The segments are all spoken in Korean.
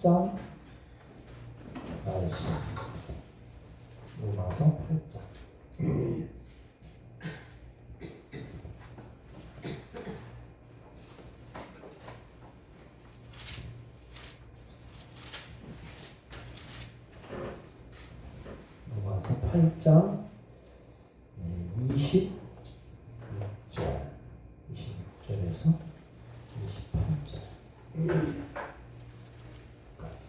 8장 말씀. 로마서 8장. 로마서 8장 26절 26절에서 28절까지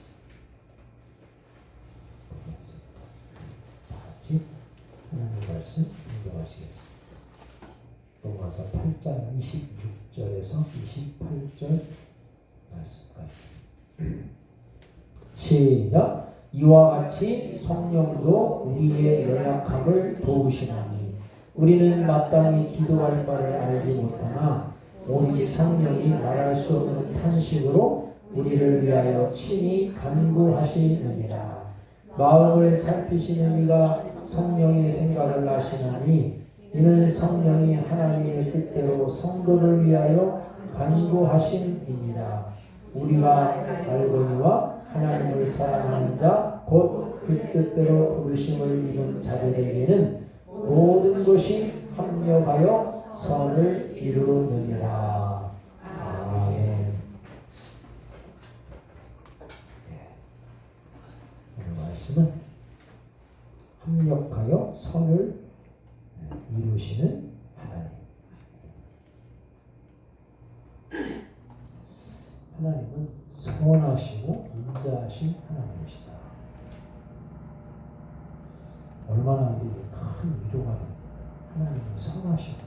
보겠습니다. 다 같이 하나님 말씀 공부하시겠습니다. 로마서 8장 26절에서 28절 말씀까지 시작. 이와 같이 성령도 우리의 연약함을 도우시나니 우리는 마땅히 기도할 바를 알지 못하나 오직 성령이 말할 수 없는 탄식으로 우리를 위하여 친히 간구하시느니라. 마음을 살피시는 이가 성령의 생각을 아시나니 이는 성령이 하나님의 뜻대로 성도를 위하여 간구하심이니라. 우리가 알거니와 하나님을 사랑하는 자 곧 그 뜻대로 부르심을 입은 자들에게는 모든 것이 합력하여 선을 이루느니라. 아멘. 오늘 말씀은 합력하여 선을 이루시는 하나님. 하나님은 선하시고 인자하신 하나님이시다. 얼마나 우리에게 큰 위로가 됩니다. 하나님은 선하시고.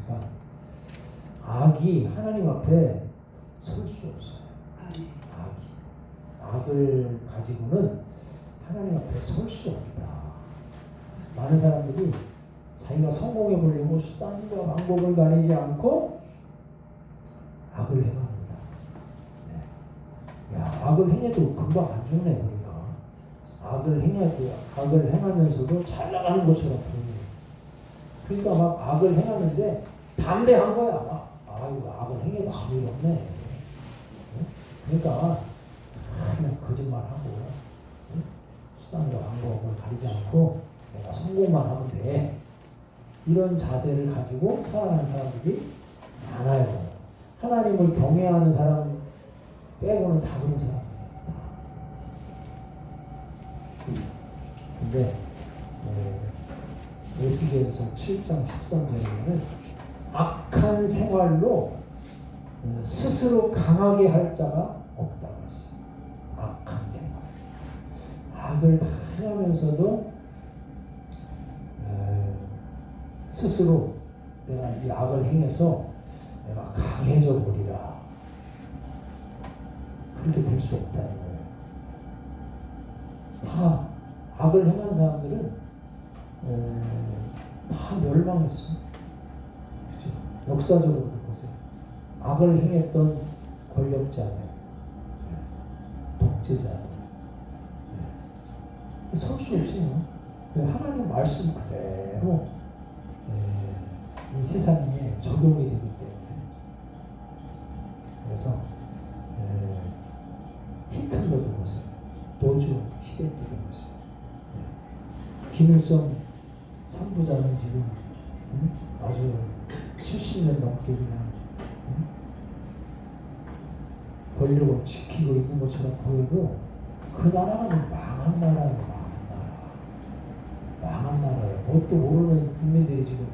그러니까 악이 하나님 앞에 설 수 없어요. 악을 가지고는 하나님 앞에 설 수 없다. 많은 사람들이 자기가 성공해 보려고 수단과 방법을 가리지 않고 악을 행합니다. 네. 야, 악을 행해도 금방 안 죽네. 그러니까 악을 행하면서도 잘 나가는 것처럼 보여요. 그러니까 막 악을 행하는데 담대한 거야. 이거 악을 행해도 아무 일 없네. 네? 그러니까 그냥 거짓말하고 수단과 방법을 가리지 않고 내가 성공만 하면 돼. 이런 자세를 가지고 살아가는 사람들이 많아요. 하나님을 경외하는 사람 빼고는 다 그런 사람입니다. 근데 에스겔서 7장 13절에는 악한 생활로 스스로 강하게 할 자가 없다고 했어요. 악한 생활. 악을 다 행하면서도 스스로 내가 이 악을 행해서 내가 강해져 버리라. 그렇게 될 수 없다는 거예요. 다 악을 행한 사람들은 다 멸망했어요. 그죠? 역사적으로 보세요. 악을 행했던 권력자들, 독재자들 설 수 없어요. 하나님 말씀 그대로 이 세상에 적용이 되기 때문에. 그래서 히틀러도 보세요. 노조 시대 때도 보세요. 김일성 3부자는 지금 아주 70년 넘게 그냥 권력을 지키고 있는 것처럼 보여도 그 나라는 망한 나라예요. 망한 나라예요. 뭣도 모르는 국민들이 지금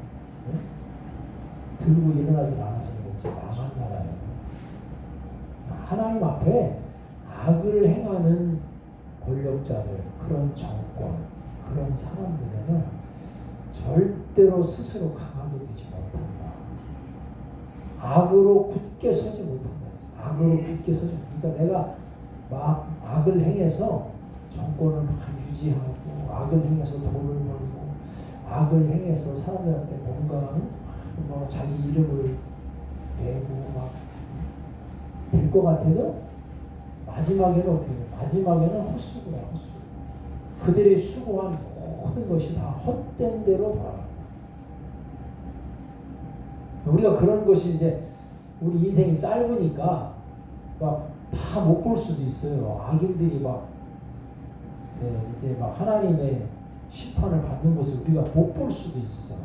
들고 일어나지 않아서 그렇지 망한 나라예요. 하나님 앞에 악을 행하는 권력자들, 그런 정권, 그런 사람들에는 절대로 스스로 강하게 되지 못한다. 악으로 굳게 서지 못한다. 악으로 굳게 서지 못한다. 그러니까 내가 막 악을 행해서 정권을 막 유지하고 악을 행해서 돈을 벌고 악을 행해서 사람들한테 뭔가 뭐 자기 이름을 내고 막 될 것 같아도 마지막에는 어떻게 해요? 마지막에는 헛수고야, 헛수고. 그들의 수고한 모든 것이 다 헛된 대로 돌아간다. 우리가 그런 것이 이제 우리 인생이 짧으니까 막 다 못 볼 수도 있어요. 악인들이 막 이제 막 하나님의 심판을 받는 것을 우리가 못 볼 수도 있어.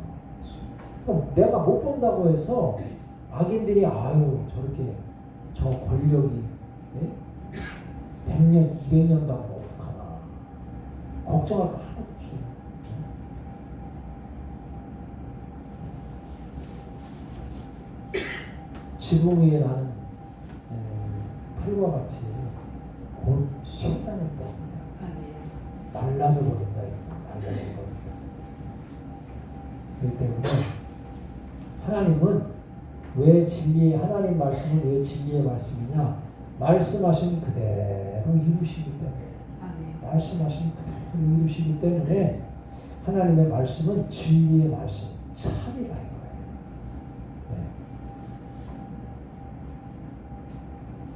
그럼 내가 못 본다고 해서 악인들이 아유 저렇게 저 권력이 100년, 200년 가면 어떡하나 걱정할 거 하나도 없어요. 지붕 위에 나는 풀과 같이 곧 쇠잔을 뻗는다. 말라져 버린다. 말라져 버린다. 그렇기 때문에 하나님은 왜 진리의 하나님 말씀은 왜 진리의 말씀이냐? 말씀하신 그대로 이루시기 때문에 말씀하신 그대로 이루시기 때문에 하나님의 말씀은 진리의 말씀, 참이라는 거예요. 네.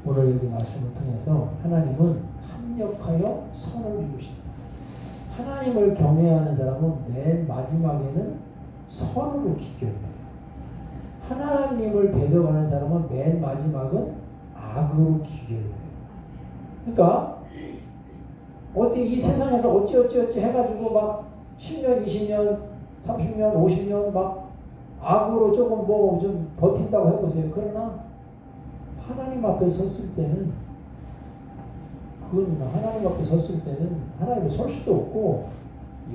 오늘 여기 말씀을 통해서 하나님은 합력하여 선을 이루신다. 하나님을 경외하는 사람은 맨 마지막에는 선으로 귀결돼요. 하나님을 대적하는 사람은 맨 마지막은 악으로 귀결돼요. 그러니까 어디 이 세상에서 어찌 해가지고 막 10년, 20년, 30년, 50년 막 악으로 조금 뭐 좀 버틴다고 해보세요. 그러나 하나님 앞에 섰을 때는 그건 하나님 앞에 섰을 때는 하나님이 설 수도 없고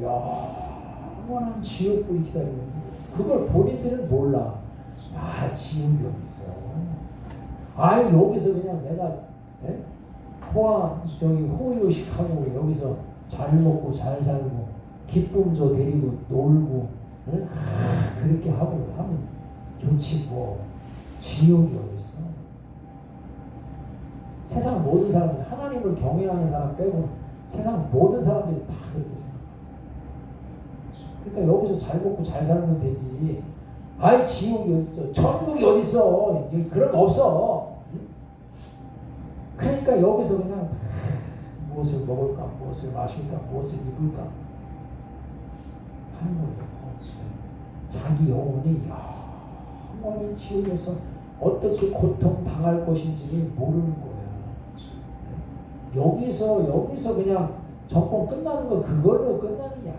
영원한 지옥불이 기다리고 있는 거예요. 그걸 본인들은 몰라. 아 지옥이 어디 있어. 아 여기서 그냥 내가 호의호식하고 여기서 잘 먹고 잘 살고 기쁨조 데리고 놀고 그렇게 하고 하면 좋지 뭐 지옥이 어디 있어. 세상 모든 사람들 하나님을 경외하는 사람 빼고 세상 모든 사람들이 다 그렇게 생각해요. 그러니까 여기서 잘 먹고 잘 살면 되지. 아이 지옥이 어딨어? 천국이 어딨어? 그런 거 없어. 그러니까 여기서 그냥 무엇을 먹을까, 무엇을 마실까, 무엇을 입을까 하는 거예요. 자기 영혼이 영원히 지옥에서 어떻게 고통당할 것인지를 모르는 거야. 여기서 그냥 정권 끝나는 거 그걸로 끝나는 게 아니에요.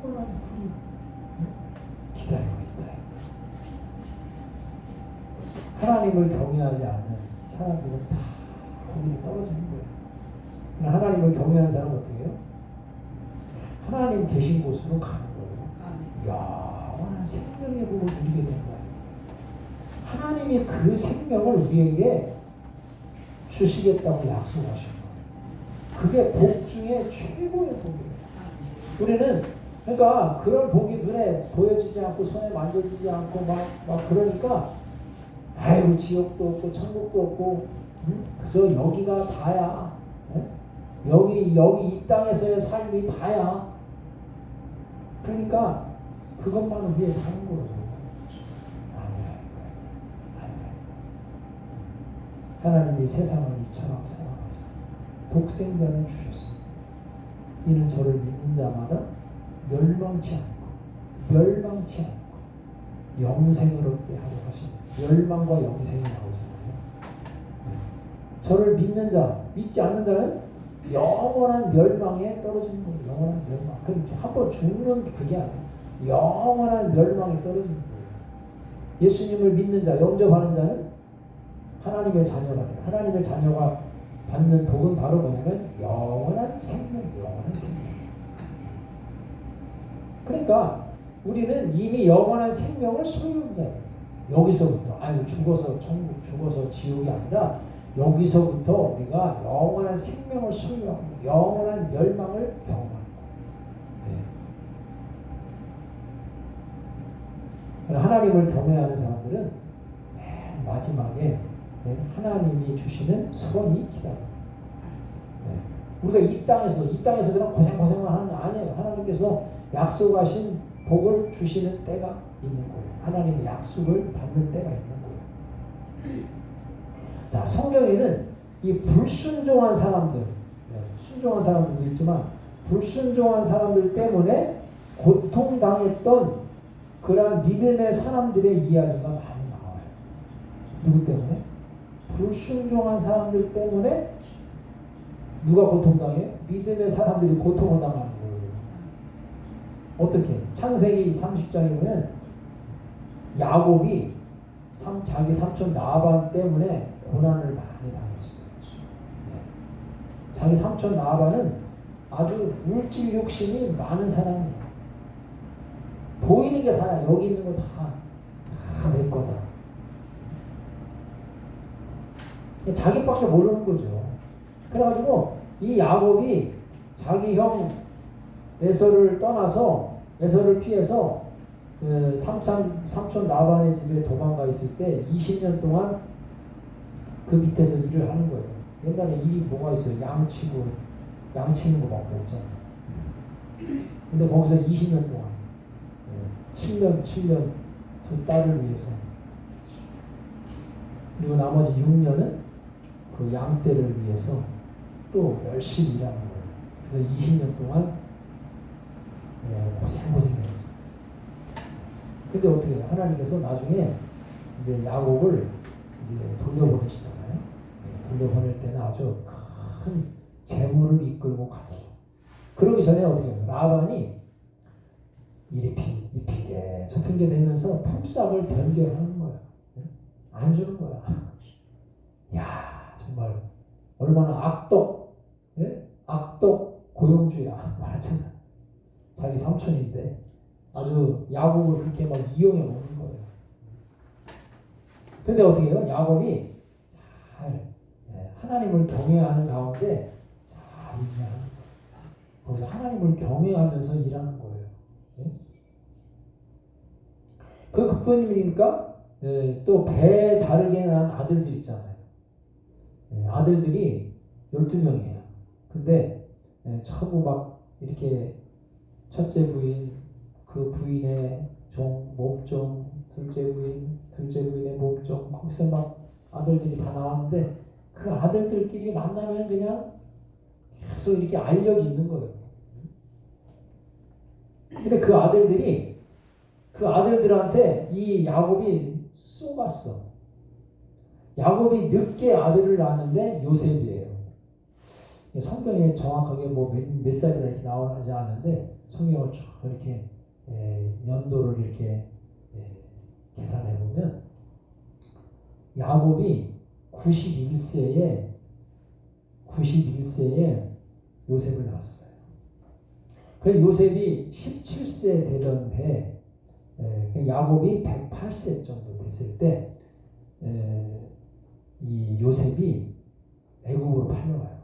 영원한 불이 기다리고 있다. 하나님을 경외하지 않는 사람들은 다 거기로 떨어지는 거예요. 하나님을 경외하는 사람은 어떻게 해요? 하나님 계신 곳으로 가는 거예요. 영원한 생명의 복을 누리게 된다. 하나님이 그 생명을 우리에게 주시겠다고 약속하신 거예요. 그게 복 중에 최고의 복이에요. 우리는 그러니까 그런 복이 눈에 보여지지 않고 손에 만져지지 않고 막 그러니까 아이고 지옥도 없고 천국도 없고 그저 여기가 다야. 여기 이 땅에서의 삶이 다야. 그러니까 그것만을 위해 사는 거예요. 아니라. 하나님이 세상을 이처럼 사랑하사 독생자를 주셨습니다. 이는 저를 믿는 자마다 멸망치 않고 영생을 얻게 하려 하십니다. 멸망과 영생이 나오잖아요. 저를 믿는 자, 믿지 않는 자는 영원한 멸망에 떨어지는 거예요. 영원한 멸망. 그럼 한번 죽는 게 그게 아니에요. 영원한 멸망에 떨어지는 거예요. 예수님을 믿는 자, 영접하는 자는 하나님의 자녀가 돼요. 하나님의 자녀가 받는 복은 바로 뭐냐면 영원한 생명. 그러니까 우리는 이미 영원한 생명을 소유한 자예요. 여기서부터 죽어서 천국, 죽어서 지옥이 아니라 여기서부터 우리가 영원한 생명을 소유하고 영원한 멸망을 경험하는 거예요. 하나님을 경외하는 사람들은 맨 마지막에 하나님이 주시는 선이 기다립니다. 우리가 이 땅에서 그냥 고생만 하는 게 아니에요. 하나님께서 약속하신 복을 주시는 때가 있는 거예요. 하나님의 약속을 받는 때가 있는 거예요. 자, 성경에는 이 불순종한 사람들, 순종한 사람들도 있지만 불순종한 사람들 때문에 고통당했던 그러한 믿음의 사람들의 이야기가 많이 나와요. 누구 때문에? 불순종한 사람들 때문에 누가 고통당해요? 믿음의 사람들이 고통을 당하는 거예요. 어떻게? 창세기 30장에 보면 야곱이 자기 삼촌 라반 때문에 고난을 많이 당했어요. 자기 삼촌 라반은 아주 물질 욕심이 많은 사람이에요. 보이는 게 다야. 여기 있는 거 다 내 거다. 자기밖에 모르는 거죠. 그래가지고 이 야곱이 자기 형 에서를 떠나서 에서를 피해서 삼촌 라반의 집에 도망가 있을 때 20년 동안 그 밑에서 일을 하는 거예요. 옛날에 일이 뭐가 있어요? 양치는 거밖에 없잖아요. 근데 거기서 20년 동안 7년 두 딸을 위해서, 그리고 나머지 6년은 그 양떼를 위해서 또 열심히 일하는 거예요. 그래서 20년 동안 고생했어요. 근데 어떻게 해요? 하나님께서 나중에 이제 야곱을 이제 돌려보내시잖아요. 돌려보낼 때는 아주 큰 재물을 이끌고 가요. 그러기 전에 어떻게 해요? 라반이 이 핑계 저 핑계 대면서 품삯을 변경하는 거야. 안 주는 거야. 야, 정말 얼마나 악독 고용주야. 말하자면 자기 삼촌인데 아주 야곱을 그렇게 막 이용해 먹는 거예요. 근데 어떻게 해요? 야곱이 잘 하나님을 경외하는 가운데 잘 일하는 거예요. 거기서 하나님을 경외하면서 일하는 거예요. 그 그뿐입니까? 또 배 다르게 난 아들들 있잖아요. 아들들이 12명이에요. 근데 전부 막 이렇게 첫째 부인, 그 부인의 몸종, 둘째 부인의 몸종, 거기서 막 아들들이 다 나왔는데 그 아들들끼리 만나면 그냥 계속 이렇게 알력이 있는 거예요. 근데 그 아들들한테 이 야곱이 쏘갔어. 야곱이 늦게 아들을 낳았는데 요셉이에요. 성경에 정확하게 몇 살이다 이렇게 나오지 않는데 성경을 쭉 이렇게 연도를 이렇게 계산해 보면 야곱이 91세에 요셉을 낳았어요. 그래서 요셉이 17세 되던 해 야곱이 108세 정도 됐을 때 이 요셉이 애굽으로 팔려가요.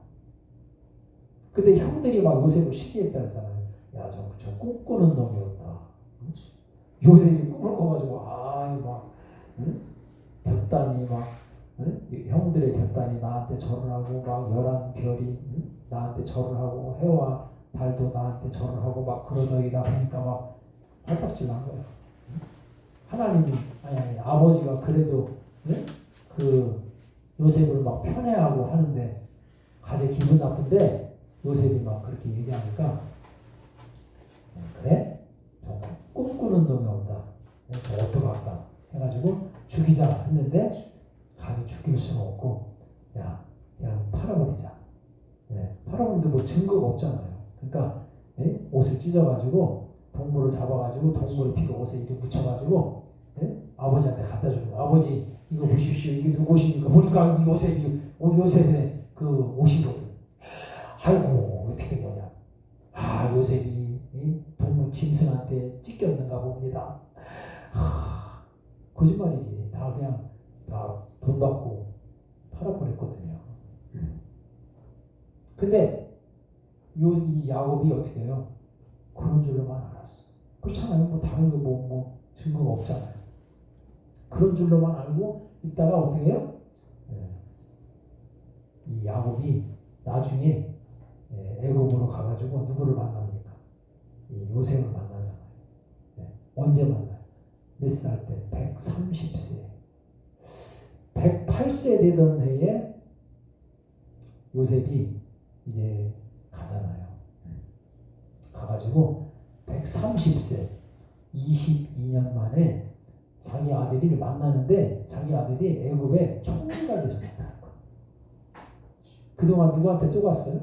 그때 형들이 막 요셉을 시기했다 했잖아요. 야, 저 꿈꾸는 놈이었다. 요셉이 꿈을 꿔가지고 볕단이 형들의 볕단이 나한테 절을 하고 막 11별이 나한테 절을 하고 해와 달도 나한테 절을 하고 막 그러더이다 보니까 막 발딱질 난 거야. 하나님이 아버지가 그래도 그 요셉을 막 편애하고 하는데 가제 기분 나쁜데 요셉이 막 그렇게 얘기하니까 그래? 저 꿈꾸는 놈이 온다. 저 어떡할까? 해가지고 죽이자 했는데 감히 죽일 수는 없고 그냥 팔아버리자. 팔아버리는데 뭐 증거가 없잖아요. 그러니까 옷을 찢어가지고 동물을 잡아가지고 동물의 피를 옷에 이렇게 묻혀가지고 아버지한테 갖다 주는 거예요. 아버지 이거 보십시오. 이게 누구 옷입니까? 보니까 요셉의 그 옷이거든. 아이고 어떻게 된 거냐. 요셉이 동물 짐승한테 찢겼는가 봅니다. 거짓말이지. 다 그냥 다 돈 받고 팔아버렸거든요. 근데 이 야곱이 어떻게 해요? 그런 줄로만 알았어. 그렇잖아요. 뭐 다른 거 증거가 없잖아요. 그런 줄로만 알고 있다가 어떻게 해요? 이 야곱이 나중에 애굽으로 가가지고 누구를 만납니까? 이 요셉을 만나잖아요. 언제 만나요? 몇 살 때? 130세. 108세 되던 해에 요셉이 이제 가잖아요. 가가지고 130세 22년 만에 자기 아들이 만나는데 자기 아들이 애굽에 총알갈려서 만나는 거야. 그동안 누구한테 쏘갔어요?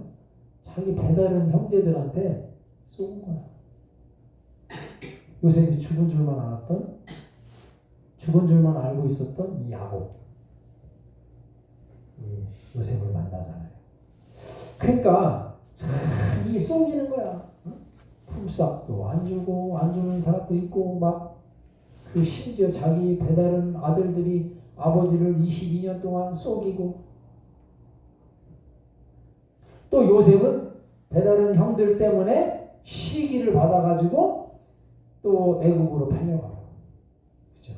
자기 배다른 형제들한테 쏘은 거야. 요셉이 죽은 줄만 알고 있었던 이 야곱, 이 요셉을 만나잖아요. 그러니까 이 속이는 거야. 품삯도 안 주고 안 주는 사람도 있고 막 그 심지어 자기 배다른 아들들이 아버지를 22년 동안 속이고 또 요셉은 배다른 형들 때문에 시기를 받아가지고 또 애국으로 팔려가고 그죠?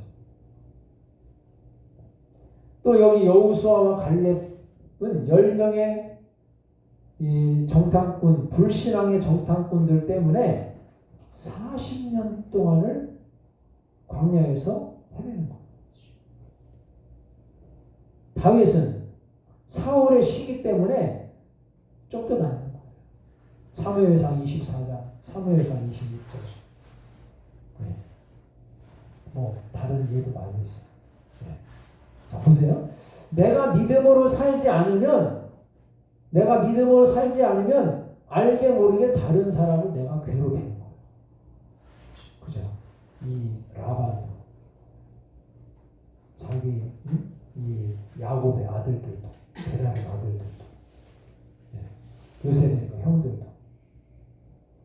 또 여기 여호수아와 갈렙은 10명의 이 정탐꾼, 불신앙의 정탐꾼들 때문에 40년 동안을 광야에서 헤매는 거예요. 다윗은 사울의 시기 때문에 쫓겨다니는 거예요. 사무엘상 24장, 사무엘상 26절. 네. 뭐 다른 예도 많이 있어요. 네. 자 보세요. 내가 믿음으로 살지 않으면 알게 모르게 다른 사람을 내가 괴롭히는 거예요. 그죠? 이 라반도 자기 이 야곱의 아들들도 배달의 아들들도 요셉의 형들도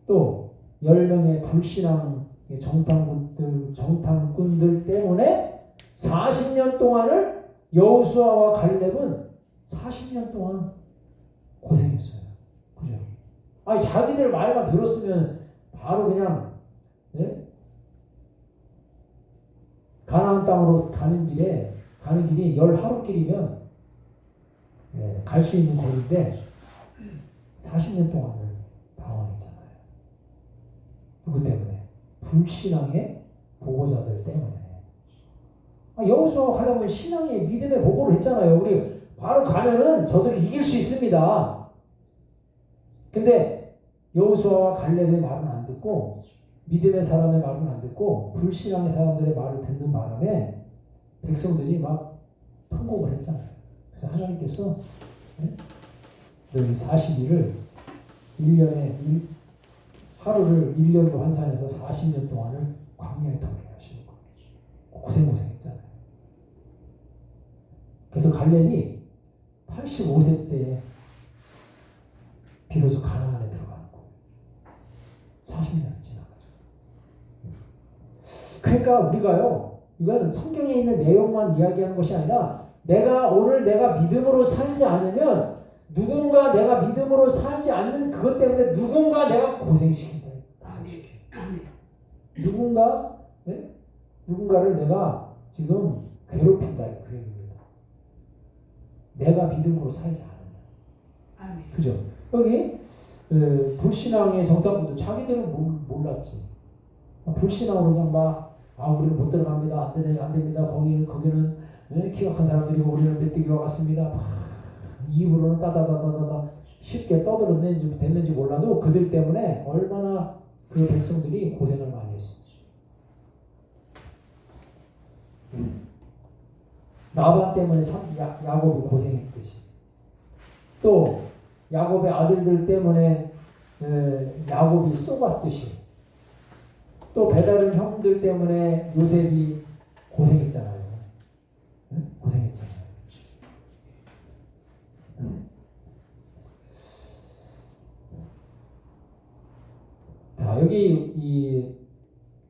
또 10명의 불신앙의 정탐꾼들 때문에 40년 동안을 여호수아와 갈렙은 40년 동안 고생했어요. 그죠? 아니 자기들 말만 들었으면 바로 그냥 가나안 땅으로 가는 길이 10하루길이면 갈 수 있는 거리인데 40년 동안을 방황했잖아요. 누구 때문에? 불신앙의 보고자들 때문에. 여호수아와 갈렙은 신앙의 믿음의 보고를 했잖아요. 우리 바로 가면은 저들을 이길 수 있습니다. 근데 여호수아와 갈렙의 말은 안 듣고 믿음의 사람의 말은 안 듣고 불신앙의 사람들의 말을 듣는 바람에 백성들이 막 통곡을 했잖아요. 그래서 하나님께서 너희 40일을 1년에 하루를 1년으로 환산해서 40년 동안을 광야에 돌게 하시는 거예요. 고생했잖아요. 그래서 갈렙이 85세 때에 비로소 가나안에 들어가는 거예요. 40년 지나가죠. 그러니까 우리가요, 이건 성경에 있는 내용만 이야기하는 것이 아니라 오늘 내가 믿음으로 살지 않으면 누군가 내가 믿음으로 살지 않는 그것 때문에 누군가 내가 고생시킨다. 누군가를 내가 지금 괴롭힌다. 그 얘기입니다. 내가 믿음으로 살지 않으면. 그죠? 여기 불신앙의 정탐꾼도 자기들은 몰랐지. 불신앙으로 그냥 우리는 못 들어갑니다. 안 됩니다. 거기는 기억한 사람들이고 우리는 메뚜기와 같습니다. 입으로는 따다다다다다 쉽게 떠들어냈는지 몰라도 그들 때문에 얼마나 그 백성들이 고생을 많이 했어. 라반 때문에 야곱이 고생했듯이 또 야곱의 아들들 때문에 야곱이 쏘갔듯이 또 배다른 형들 때문에 요셉이 고생했잖아요. 고생했잖아요. 자, 여기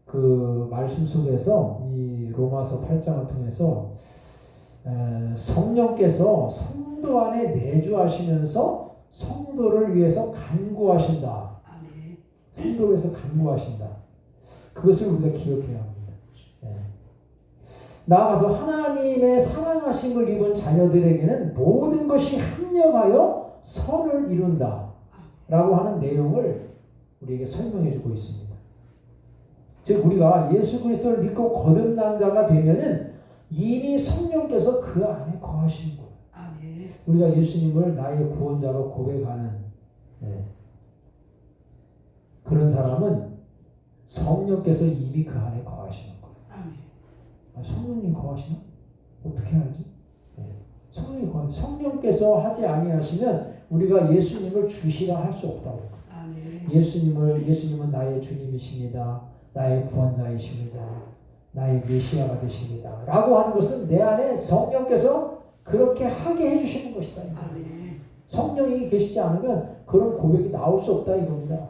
그 말씀 속에서 이 로마서 8장을 통해서 성령께서 성도 안에 내주하시면서 성도를 위해서 간구하신다. 성도를 위해서 간구하신다. 그것을 우리가 기억해야 합니다. 나아가서 하나님의 사랑하신 걸 입은 자녀들에게는 모든 것이 합력하여 선을 이룬다 라고 하는 내용을 우리에게 설명해 주고 있습니다. 즉 우리가 예수 그리스도를 믿고 거듭난 자가 되면은 이미 성령께서 그 안에 거하시는 거예요. 아멘. 우리가 예수님을 나의 구원자로 고백하는 그런 사람은 성령께서 이미 그 안에 거하시는 거예요. 아멘. 성령님 거하시나? 어떻게 알지? 성령이 거하 성령께서 하지 아니하시면 우리가 예수님을 주시라 할 수 없다고. 예수님은 나의 주님이십니다. 나의 구원자이십니다. 나의 메시아가 되십니다. 라고 하는 것은 내 안에 성령께서 그렇게 하게 해주시는 것이다. 성령이 계시지 않으면 그런 고백이 나올 수 없다 이겁니다.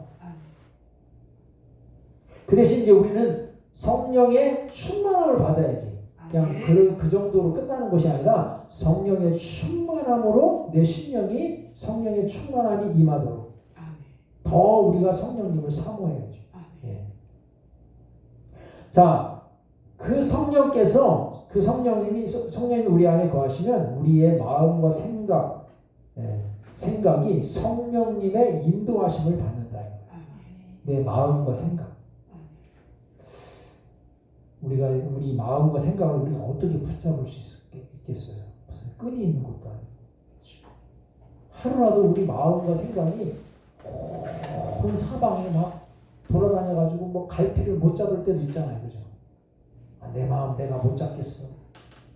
그 대신 이제 우리는 성령의 충만함을 받아야지. 그냥 그 정도로 끝나는 것이 아니라 성령의 충만함으로 내 심령이 성령의 충만함이 임하도록 더 우리가 성령님을 사모해야죠. 예. 자, 그 성령님이 우리 안에 거하시면 우리의 마음과 생각이 성령님의 인도하심을 받는다. 내 마음과 생각. 우리 마음과 생각을 우리가 어떻게 붙잡을 수 있겠어요? 무슨 끈이 있는 것도 아니고. 하루라도 우리 마음과 생각이 온 사방에 막 돌아다녀가지고 뭐 갈피를 못 잡을 때도 있잖아요. 그죠? 내 마음 내가 못 잡겠어.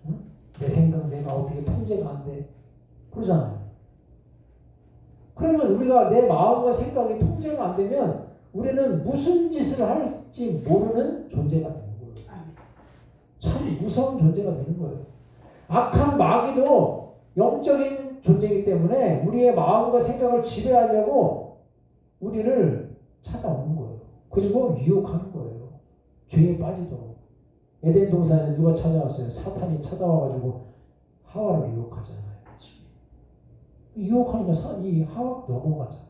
응? 내 생각 내가 어떻게 통제가 안 돼. 그러잖아요. 그러면 우리가 내 마음과 생각이 통제가 안 되면 우리는 무슨 짓을 할지 모르는 존재가 됩니다. 참 무서운 존재가 되는 거예요. 악한 마귀도 영적인 존재이기 때문에 우리의 마음과 생각을 지배하려고 우리를 찾아오는 거예요. 그리고 유혹하는 거예요. 죄에 빠지도록. 에덴 동산에 누가 찾아왔어요? 사탄이 찾아와가지고 하와를 유혹하잖아요. 유혹하니까 이 하와가 넘어가잖아요.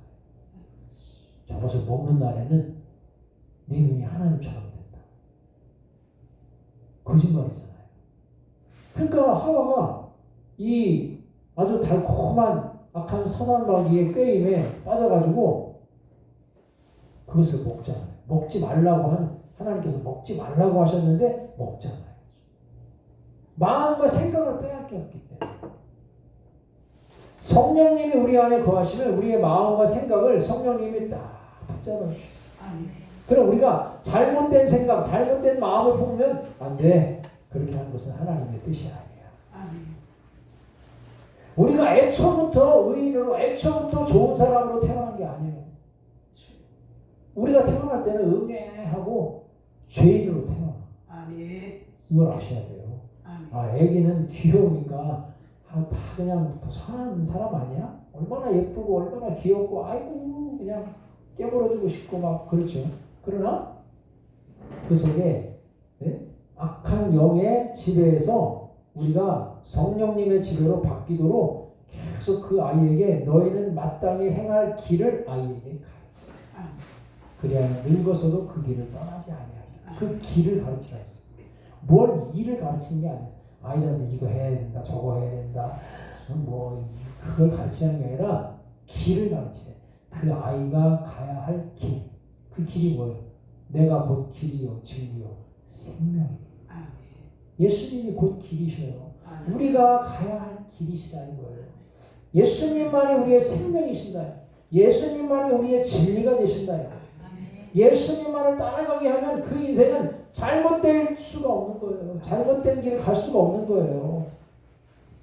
저것을 먹는 날에는 네 눈이 하나님처럼 거짓말이잖아요. 그러니까 하와가 이 아주 달콤한 악한 선한 마귀의 꾀임에 빠져가지고 그것을 먹잖아요. 먹지 말라고 하나님께서 먹지 말라고 하셨는데 먹잖아요. 마음과 생각을 빼앗겼기 때문에. 성령님이 우리 안에 거하시면 우리의 마음과 생각을 성령님이 딱 붙잡아 주시고. 그럼 우리가 잘못된 생각, 잘못된 마음을 품으면 안 돼. 그렇게 하는 것은 하나님의 뜻이 아니야. 우리가 애초부터 의인으로, 애초부터 좋은 사람으로 태어난 게 아니에요. 우리가 태어날 때는 응애하고 죄인으로 태어나. 이걸 아셔야 돼요. 애기는 귀여우니까 다 그냥 선한 사람 아니야? 얼마나 예쁘고 얼마나 귀엽고 아이고 그냥 깨물어주고 싶고 막 그렇죠. 그러나 그 속에 악한 영의 지배에서 우리가 성령님의 지배로 바뀌도록 계속 그 아이에게 너희는 마땅히 행할 길을 아이에게 가르치라. 그래야 늙어서도 그 길을 떠나지 아니하리라. 그 길을 가르치라 했어요. 뭘 일을 가르치는 게 아니야. 아이들한테 이거 해야 된다, 저거 해야 된다, 그걸 가르치는 게 아니라 길을 가르치래. 그 아이가 가야 할 길. 그 길이 뭐예요? 내가 곧 길이요 진리요 생명이에요. 예수님이 곧 길이셔요. 우리가 가야 할 길이시다 이거예요. 예수님만이 우리의 생명이신다. 예수님만이 우리의 진리가 되신다. 예수님만을 따라가게 하면 그 인생은 잘못될 수가 없는 거예요. 잘못된 길을 갈 수가 없는 거예요.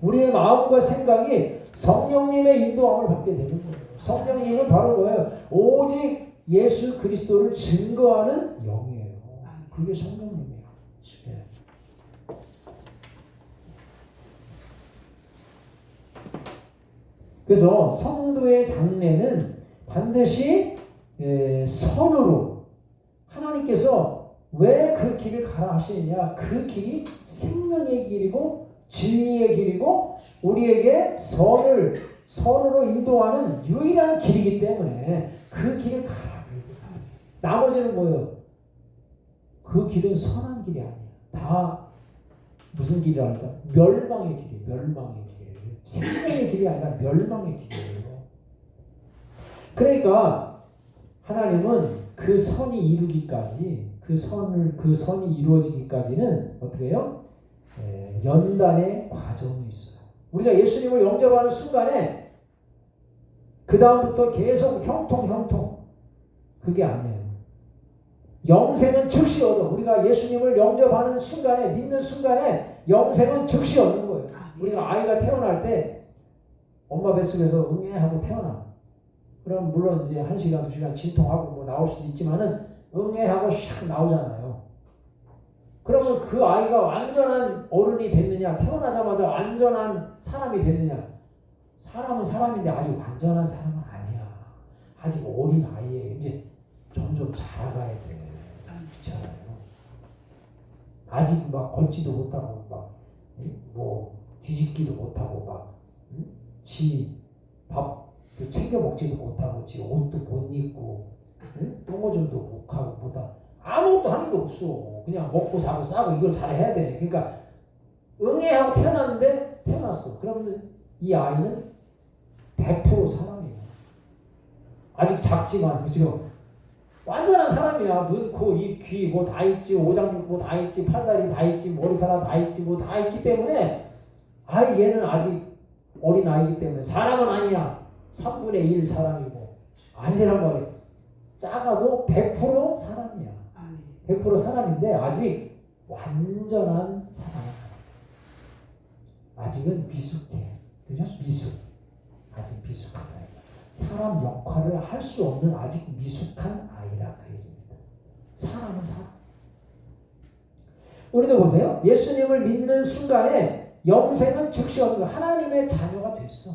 우리의 마음과 생각이 성령님의 인도함을 받게 되는 거예요. 성령님은 바로 뭐예요? 오직 예수 그리스도를 증거하는 영이에요. 그게 성령님이에요. 네. 그래서 성도의 장래는 반드시 선으로 하나님께서 왜 그 길을 가라 하시느냐. 그 길이 생명의 길이고 진리의 길이고 우리에게 선으로 인도하는 유일한 길이기 때문에 그 길을 가라. 나머지는 뭐예요? 그 길은 선한 길이 아니야. 다 무슨 길이랄까? 멸망의 길이에요. 멸망의 길. 생명의 길이 아니라 멸망의 길이에요. 그러니까 하나님은 그 선이 이루기까지 그 선이 이루어지기까지는 어떻게 해요? 연단의 과정이 있어요. 우리가 예수님을 영접하는 순간에 그 다음부터 계속 형통 그게 아니에요. 영생은 즉시 얻어. 우리가 예수님을 영접하는 순간에, 믿는 순간에 영생은 즉시 얻는 거예요. 우리가 아이가 태어날 때 엄마 뱃속에서 응애하고 태어나. 그럼 물론 이제 1시간, 2시간 진통하고 뭐 나올 수도 있지만은 응애하고 샥 나오잖아요. 그러면 그 아이가 완전한 어른이 됐느냐, 태어나자마자 완전한 사람이 됐느냐. 사람은 사람인데 아직 완전한 사람은 아니야. 아직 어린 아이에 이제 점점 자라가야 돼. 그렇잖아요. 아직 막 걷지도 못하고 막 뭐 뒤집기도 못하고 막 지 밥도 챙겨 먹지도 못하고 지 옷도 못 입고 똥오줌도 못 하고 뭐다 아무것도 하는 게 없어. 그냥 먹고 자고 싸고 이걸 잘해야 돼. 그러니까 응애하고 태어났는데 태어났어. 그러면 이 아이는 100% 사람이에요. 아직 작지만 그죠? 완전한 사람이야. 눈, 코, 입, 귀 뭐 다 있지. 오장육 뭐 다 있지. 팔다리 다 있지. 머리카락 다 있지. 뭐 다 있기 때문에 얘는 아직 어린 아이기 때문에 사람은 아니야. 3분의 1 사람이고 아니란 말이야. 작아도 100% 사람이야. 100% 사람인데 아직 완전한 사람은 아직은 미숙해. 그죠? 미숙. 아직 미숙하다. 사람 역할을 할 수 없는 아직 미숙한 아이라 그 얘기입니다. 사람은 사람. 우리도 보세요. 예수님을 믿는 순간에 영생은 즉시 얻는 거예요. 하나님의 자녀가 됐어.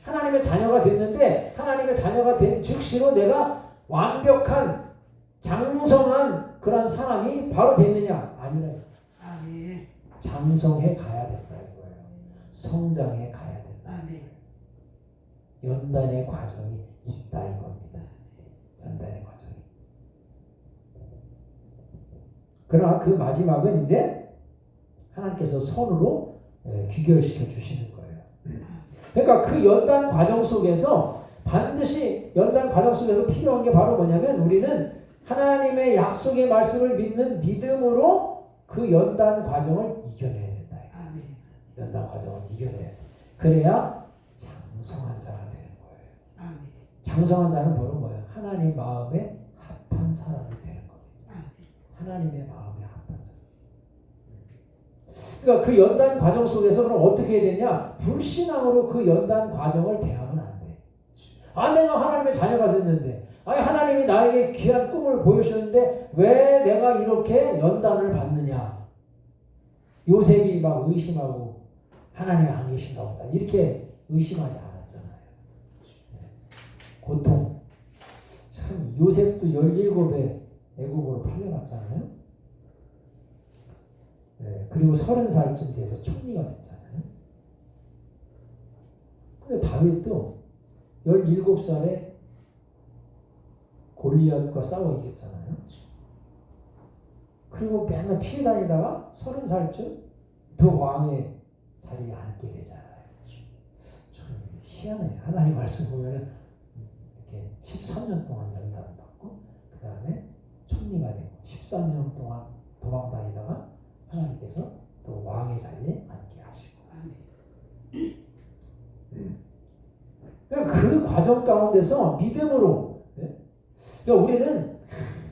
하나님의 자녀가 됐는데 하나님의 자녀가 된 즉시로 내가 완벽한 장성한 그런 사람이 바로 됐느냐? 아니래요. 장성해 가야 된다 이거예요. 성장해 가야 된다. 연단의 과정이 있다 이겁니다. 연단의 과정이. 그러나 그 마지막은 이제 하나님께서 선으로 귀결시켜 주시는 거예요. 그러니까 그 연단 과정 속에서 반드시 연단 과정 속에서 필요한 게 바로 뭐냐면 우리는 하나님의 약속의 말씀을 믿는 믿음으로 그 연단 과정을 이겨내야 된다. 연단 과정을 이겨내야 돼. 그래야 장성한 자가 되는 거예요. 장성한 자는 바로 뭐예요? 하나님 마음에 합한 사람이 되는 겁니다. 하나님의 마음에 합한 사람. 그러니까 그 연단 과정 속에서 그럼 어떻게 해야 되냐? 불신앙으로 그 연단 과정을 대하면 안 돼. 내가 하나님의 자녀가 됐는데, 하나님이 나에게 귀한 꿈을 보여주셨는데 왜 내가 이렇게 연단을 받느냐? 요셉이 막 의심하고 하나님이 안 계신가 보다 이렇게 의심하지 않았잖아요. 고통. 참 요셉도 17에 애국으로 팔려갔잖아요. 그리고 30살쯤 돼서 총리가 됐잖아요. 근데 다윗도 17살에 골리앗과 싸워 이겼잖아요. 그리고 맨날 피해 다니다가 30살쯤 더 왕의 자리에 앉게 되잖아요. 참 희한해. 하나님 말씀 보면은 이렇게 13년 동안 연단 받고 그 다음에 총리가 되고 13년 동안 도망 다니다가 하나님께서 또 왕의 자리에 앉게 하시고. 그러니까 그 과정 가운데서 믿음으로. 그러니까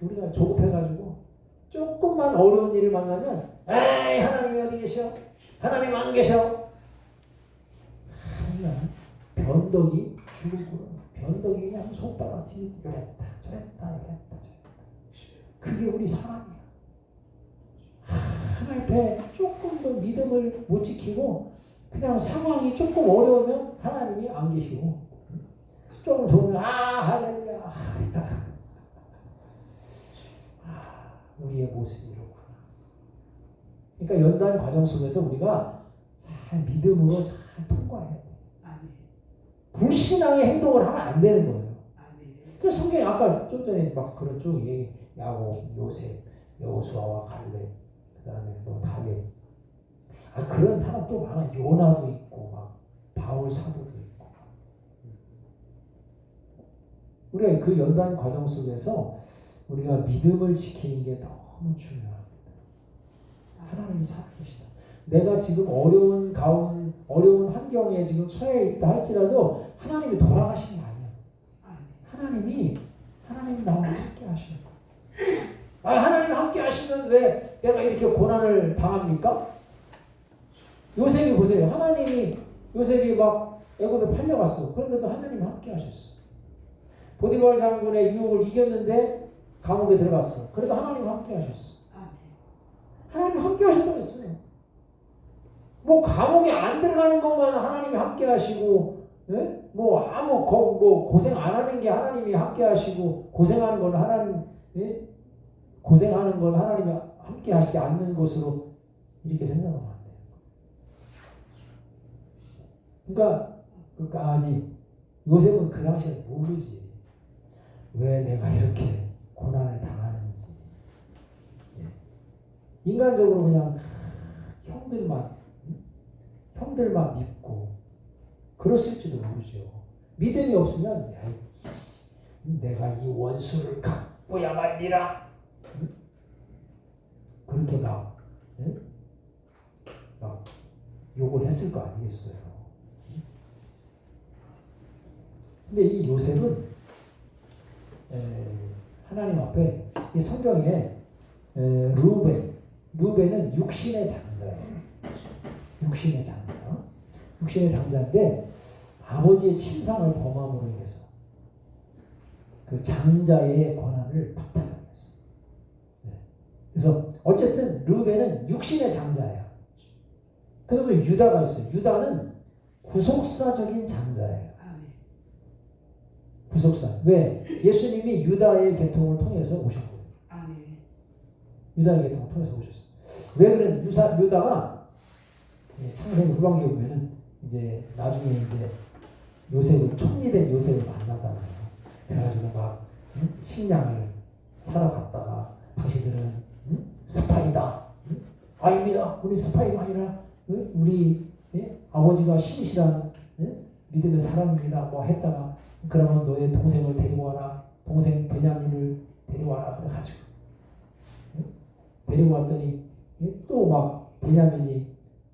우리가 조급해가지고 조금만 어려운 일을 만나면 에이 하나님이 어디 계셔? 하나님 안 계셔? 변덕이 죽고 변덕이 그냥 손바닥이 이랬다 저랬다. 그게 우리 사람이야. 하나님 앞에 조금 더 믿음을 못 지키고 그냥 상황이 조금 어려우면 하나님이 안 계시고 조금 좋으면 할렐루야 이따가 우리의 모습이 이렇구나. 그러니까 연단 과정 속에서 우리가 잘 믿음으로 잘 통과해야 돼. 불신앙의 행동을 하면 안 되는 거예요. 그 성경이 아까 좀 전에 막 그런 쭉 야곱, 요셉, 여호수아와 갈렙, 그 다음에 뭐 다윗, 그런 사람 또 많아. 요나도 있고 막 바울 사도도 있고. 우리가 그 연단 과정 속에서 우리가 믿음을 지키는 게 너무 중요합니다. 하나님이 살아계시다. 내가 지금 어려운 환경에 지금 처해 있다 할지라도 하나님이 돌아가신 게 아니야. 하나님이 나와 함께 하시는 거야. 왜 내가 이렇게 고난을 당합니까? 요셉이 보세요. 하나님이 요셉이 막 애굽에 팔려갔어. 그런데도 하나님이 함께 하셨어. 보디발 장군의 유혹을 이겼는데 감옥에 들어갔어. 그래도 하나님 함께 하셨어. 하나님 함께 하셨다고 했어요. 뭐 감옥에 안 들어가는 것만 하나님이 함께 하시고, 예? 뭐 아무 뭐 고생 안 하는 게 하나님이 함께 하시고, 고생하는 건 하나님, 예? 고생하는 건 하나님이 함께 하시지 않는 것으로 이렇게 생각하면 안 돼요. 그러니까 아직 요셉은 그 당시에 모르지. 왜 내가 이렇게 고난을 당하는지. 예. 인간적으로 그냥 형들만 믿고 그랬을지도 모르죠. 믿음이 없으면 내가 이 원수를 갚아야만이라 그렇게 막 욕을 했을 거 아니겠어요. 근데 이 요셉은 하나님 앞에 이 성경에 르우벤은 육신의 장자예요. 육신의 장자인데 아버지의 침상을 범함으로 인해서 그 장자의 권한을 박탈당했어요. 그래서 어쨌든 르우벤은 육신의 장자예요. 그리고 유다가 있어요. 유다는 구속사적인 장자예요. 구속사. 왜? 예수님이 유다의 계통을 통해서 오셨거든요. 유다의 계통을 통해서 오셨어요. 왜 그랬냐? 유다가 창세기 후반기에 보면은 이제 나중에 이제 요셉을 총리된 요셉을 만나잖아요. 그래가지고 막 식량을 사러 갔다가 당신들은 스파이다. 아닙니다. 우리 스파이가 아니라 우리 아버지가 신실한 믿음의 사람입니다. 뭐 했다가 그러면 너의 동생을 데리고 와라. 동생 베냐민을 데리고 와라. 그래가지고 데리고 왔더니 또 막 베냐민이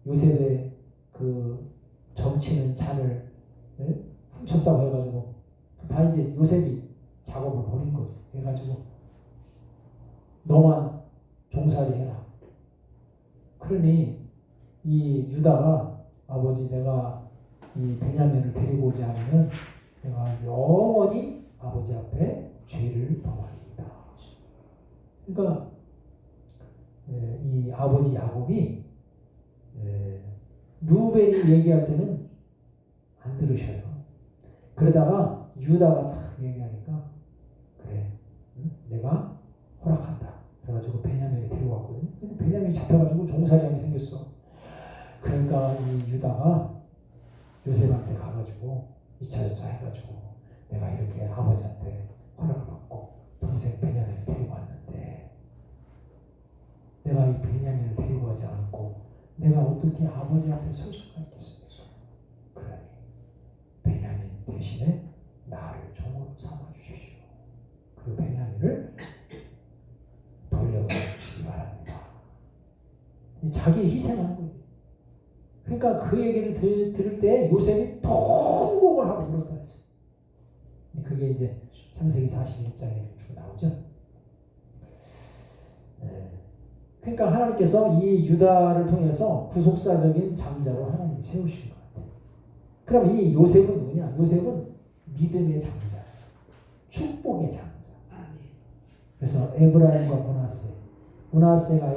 요셉의 그 점치는 잔을 훔쳤다고 해가지고 다 이제 요셉이 작업을 벌인 거지. 해가지고 너만 종살이 해라. 그러니 이 유다가 아버지 내가 이 베냐민을 데리고 오지 않으면 내가 영원히 아버지 앞에 죄를 범하리이다. 그러니까 이 아버지 야곱이 루벤이 얘기할 때는 안 들으셔요. 그러다가 유다가 딱 얘기하니까 그래, 내가 허락한다. 그래가지고 베냐민을 데리고 왔거든요. 근데 베냐민이 잡혀가지고 종살이하게 생겼어. 그러니까 이 유다가 요셉한테 가가지고 이차저차 해가지고 내가 이렇게 아버지한테 허락을 받고 동생 베냐민을 데리고 왔는데 내가 이 베냐민을 데리고 가지 않고 내가 어떻게 아버지 앞에 설 수가 있겠습니까? 그러니 베냐민 대신에 나를 종으로 삼아 주십시오. 그 베냐민을 돌려받아 주시기 바랍니다. 자기 희생하는 거예요. 그러니까 그 얘기를 들을 때 요셉이 통곡을 하고 울었다 했어요. 그게 이제 창세기 41장에 쭉 나오죠. 그러니까 하나님께서 이 유다를 통해서 구속사적인 장자로 하나님이 세우신 것 같아요. 그럼 이 요셉은 누구냐? 요셉은 믿음의 장자예요. 축복의 장자. 그래서 에브라임과 문하세와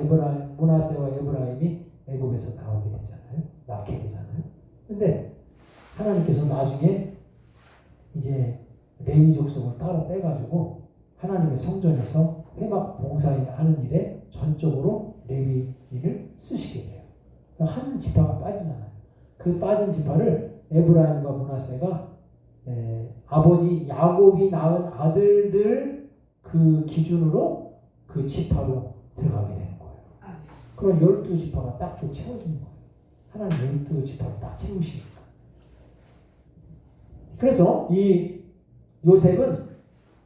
에브라임이 애굽에서 나오게 되잖아요. 낳게 되잖아요. 근데 하나님께서 나중에 이제 레위 족속을 따로 빼가지고 하나님의 성전에서 회막 봉사하는 일에 전적으로 레위인을 쓰시게 돼요. 한 지파가 빠지잖아요. 그 빠진 지파를 에브라임과 문하세가 아버지 야곱이 낳은 아들들 그 기준으로 그 지파로 들어가게 되는 거예요. 그럼 12지파가 딱 채워지는 거예요. 하나님 12지파를 딱 채우시니까. 그래서 이 요셉은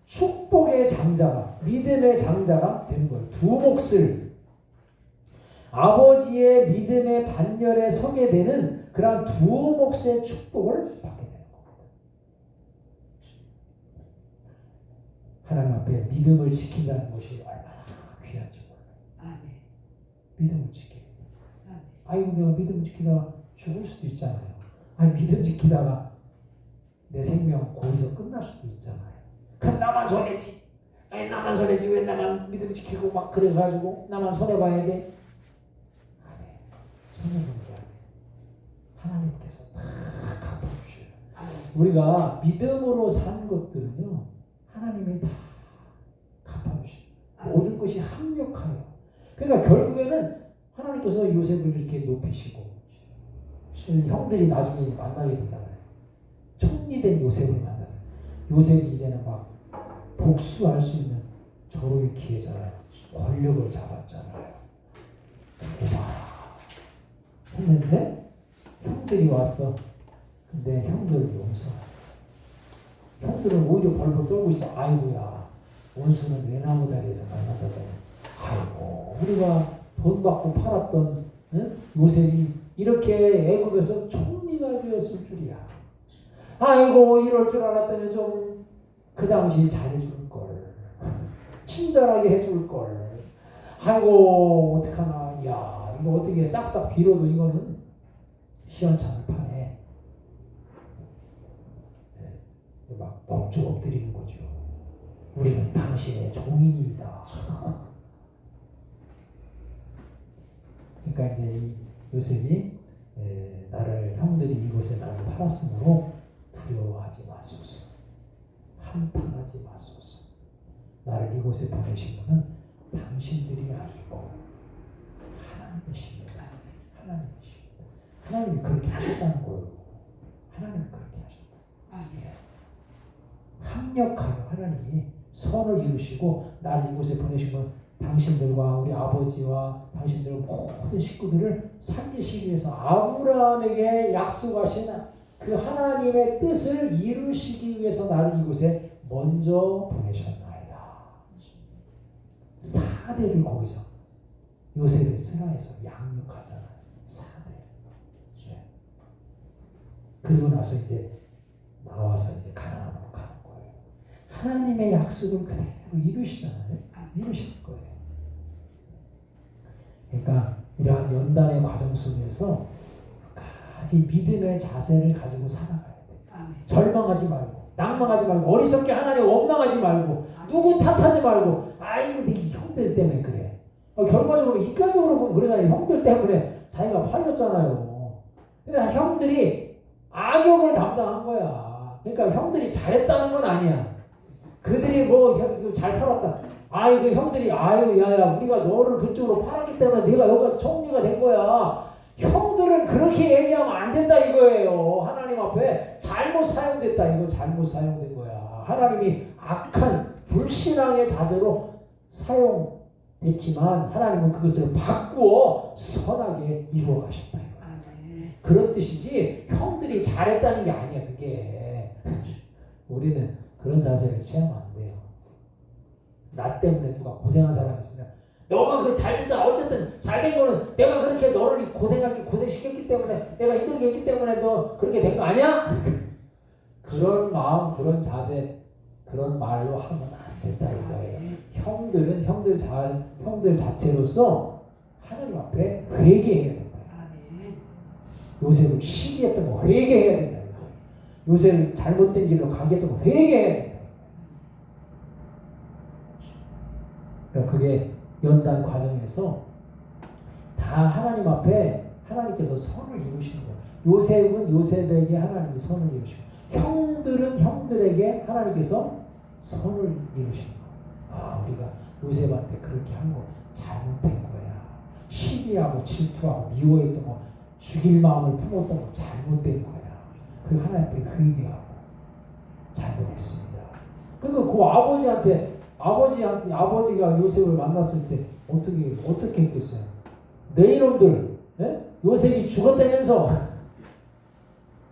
축복의 장자가, 믿음의 장자가 되는 거예요. 두 몫을 아버지의 믿음의 반열에 서게 되는 그러한 두 몫의 축복을 받게 되는 겁니다. 하나님 앞에 믿음을 지킨다는 것이 얼마나 귀한지 몰라요. 믿음을 지켜. 아이고 내가 믿음 지키다가 죽을 수도 있잖아요. 아니 믿음 지키다가 내 생명 거기서 끝날 수도 있잖아요. 그럼 나만 손해지. 아니 나만 손해지. 왜 나만 믿음 지키고 막 그래가지고 나만 손해봐야 돼? 아니 손해보는 게 아니에요. 하나님께서 다 갚아주셔요. 우리가 믿음으로 산 것들은요 하나님이 다 갚아주셔요. 모든 것이 합력하여. 그러니까 결국에는 하나님께서 요셉을 이렇게 높이시고 형들이 나중에 만나게 되잖아요. 총리된 요셉을 만나요. 요셉이 이제는 막 복수할 수 있는 절호의 기회잖아요. 권력을 잡았잖아요. 와 했는데 형들이 왔어. 근데 형들을 용서하지. 형들은 오히려 벌벌 떨고 있어. 아이고야 원수는 외나무 다리에서 만났다더니 아이고 우리가 돈 받고 팔았던 요셉이 이렇게 애굽에서 총리가 되었을 줄이야. 아이고 이럴 줄 알았다면 좀 그 당시 잘해줄 걸. 친절하게 해줄 걸. 아이고 어떡하나. 야 이거 어떻게 싹싹 빌어도 이거는 시원찮을 판에 막 넙죽 엎드리는 거죠. 우리는 당신의 종인이다. 그러니까 이제 이 요셉이 나를 형들이 이곳에 나를 팔았으므로 두려워하지 마소서. 한탄하지 마소서. 나를 이곳에 보내신 분은 당신들이 아니고 하나님이십니다. 하나님이십니다. 하나님이 그렇게 하셨다는 거예요. 하나님이 그렇게 하셨다. 합력하여 하나님이 선을 이루시고 나를 이곳에 보내시면 당신들과 우리 아버지와 당신들 모든 식구들을 살리시기 위해서 아브라함에게 약속하신 그 하나님의 뜻을 이루시기 위해서 나를 이곳에 먼저 보내셨나이다. 4대를 거기서 요셉의 스라에서 양육하잖아요. 4대. 네. 그리고 나서 이제 나와서 이제 가나안으로 가는 거예요. 하나님의 약속을 그대로 이루시잖아요. 이루실 거예요. 그러니까 이러한 연단의 과정 속에서 끝까지 믿음의 자세를 가지고 살아가야 돼. 절망하지 말고, 낭망하지 말고, 어리석게 하나님 원망하지 말고, 누구 탓하지 말고, 아이고 내 형들 때문에 그래. 결과적으로 인간적으로 보면 그러잖아요. 형들 때문에 자기가 팔렸잖아요. 그러니까 형들이 악역을 담당한 거야. 그러니까 형들이 잘했다는 건 아니야. 그들이 뭐 잘 팔았다. 아이고 형들이 아이고 야야 우리가 너를 그쪽으로 팔았기 때문에 네가 여기가 총리가 된 거야. 형들은 그렇게 얘기하면 안 된다 이거예요. 하나님 앞에 잘못 사용됐다. 이거 잘못 사용된 거야. 하나님이 악한 불신앙의 자세로 사용됐지만 하나님은 그것을 바꾸어 선하게 이루어 가셨다. 그런 뜻이지 형들이 잘했다는 게 아니야. 그게 우리는 그런 자세를 취하면 안 돼요. 나 때문에 누가 고생한 사람이 있으면 너가 그 잘됐잖아. 어쨌든 잘된 거는 내가 그렇게 너를 고생시켰기 때문에 내가 힘들게 했기 때문에 너 그렇게 된 거 아니야? 그런 마음, 그런 자세, 그런 말로 하면 안 된다 이거예요. 형들은 형들 자체로서 하나님 앞에 회개해야 된다. 요셉을 시기했던 거 회개해야 된다. 요셉을 잘못된 길로 가게 했던 거 회개해야 된다. 그러니까 그게 연단 과정에서 다 하나님 앞에 하나님께서 선을 이루시는 거예요. 요셉은 요셉에게 하나님이 선을 이루시고 형들은 형들에게 하나님께서 선을 이루시는 거예요. 아 우리가 요셉한테 그렇게 한 거 잘못된 거야. 시기하고 질투하고 미워했던 거 죽일 마음을 품었던 거 잘못된 거야. 그 하나님께 회개하고 잘못했습니다. 그러니까 그 아버지가 요셉을 만났을 때 어떻게 했겠어요? 내 이놈들, 예? 요셉이 죽었다면서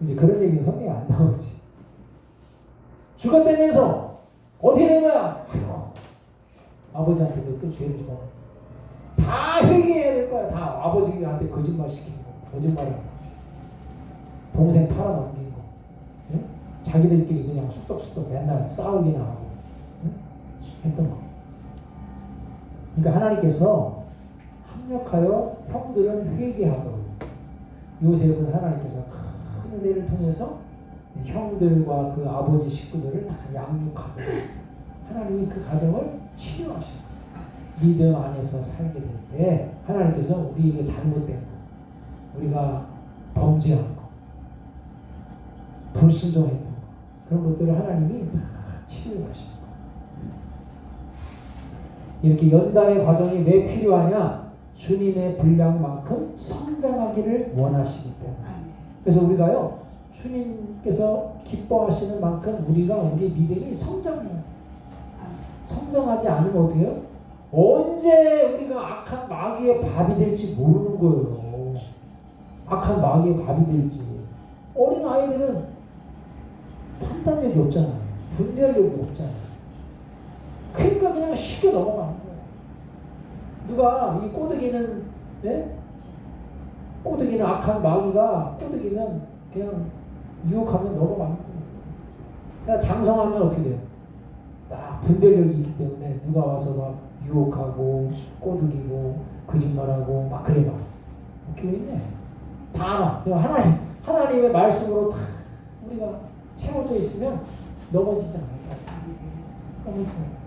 이제 그런 얘기는 성경에 안 나오지. 죽었다면서 어떻게 된 거야? 아버지한테도 또 죄를 지고 다 회개해야 될 거야. 다 아버지한테 거짓말 시킨 거, 거짓말을 동생 팔아넘긴 거, 예? 자기들끼리 그냥 쑥덕쑥덕 맨날 싸우기나 하고. 했던 거. 그러니까 하나님께서 한 합력하여 형들은 회개하도록. 요셉은 하나님께서 큰 은혜를 통해서 형들과 그 아버지 식구들을 다 양육하고 하나님이 그 가정을 치료하시는 거죠. 믿음 안에서 살게 될 때 하나님께서 우리에게 잘못된 거, 우리가 범죄한 거, 불순종했던 거, 그런 것들을 하나님이 다 치료하시는 거예요. 이렇게 연단의 과정이 왜 필요하냐? 주님의 분량만큼 성장하기를 원하시기 때문에. 그래서 우리가요, 주님께서 기뻐하시는 만큼 우리가 우리 믿음이 성장해요. 성장하지 않으면 어떻게 해요? 언제 우리가 악한 마귀의 밥이 될지 모르는 거예요. 악한 마귀의 밥이 될지. 어린 아이들은 판단력이 없잖아요. 분별력이 없잖아요. 그러니까 그냥 쉽게 넘어가는 거예요. 누가 이 꼬드기는, 네? 꼬드기는 악한 마귀가 꼬드기면 그냥 유혹하면 넘어가는 거예요. 그냥 장성하면 어떻게 돼요? 딱 분별력이 있기 때문에 누가 와서 막 유혹하고 꼬드기고 거짓말하고 막 그래 봐. 교회네 다 알아. 하나님의 말씀으로 다 우리가 채워져 있으면 넘어지지 않을까. 넘어지지 않을까.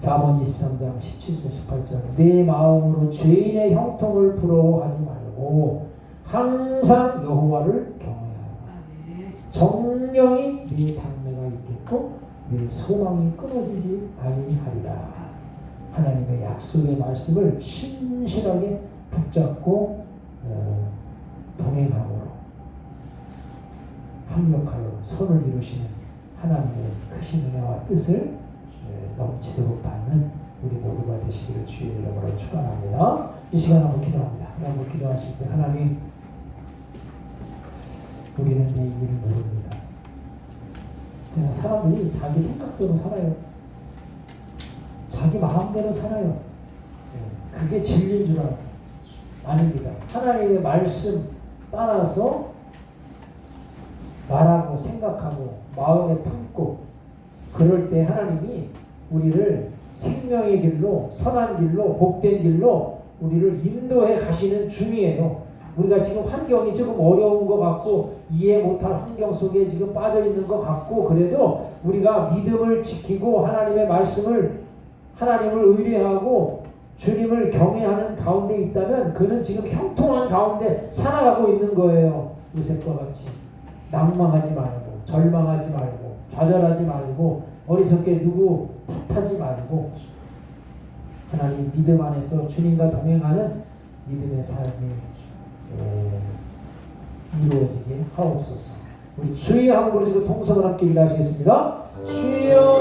잠언 23장 17절 18절 내 마음으로 죄인의 형통을 부러워하지 말고 항상 여호와를 경외하라. 정령이 네 장래가 있겠고 네 소망이 끊어지지 아니하리라. 하나님의 약속의 말씀을 신실하게 붙잡고 동행함으로 합력하여 선을 이루시는 하나님의 크신 은혜와 뜻을 넘치도록 받는 우리 모두가 되시기를 주의 이름으로 축원합니다. 이 시간 한번 기도합니다. 한번 기도하실 때 하나님, 우리는 내 일을 모릅니다. 그래서 사람들이 자기 생각대로 살아요. 자기 마음대로 살아요. 그게 진리인 줄 알아요. 아닙니다. 하나님의 말씀 따라서 말하고 생각하고 마음에 품고 그럴 때 하나님이 우리를 생명의 길로, 선한 길로, 복된 길로 우리를 인도해 가시는 중이에요. 우리가 지금 환경이 조금 어려운 것 같고 이해 못할 환경 속에 지금 빠져 있는 것 같고 그래도 우리가 믿음을 지키고 하나님의 말씀을, 하나님을 의뢰하고 주님을 경외하는 가운데 있다면 그는 지금 형통한 가운데 살아가고 있는 거예요. 요셉과 같이 낭망하지 말고 절망하지 말고 좌절하지 말고 어리석게 누구 탓하지 말고 하나님 믿음 안에서 주님과 동행하는 믿음의 삶이 이루어지게 하옵소서. 우리 주의 한 부르시고 통성을 함께 일하시겠습니다. 주여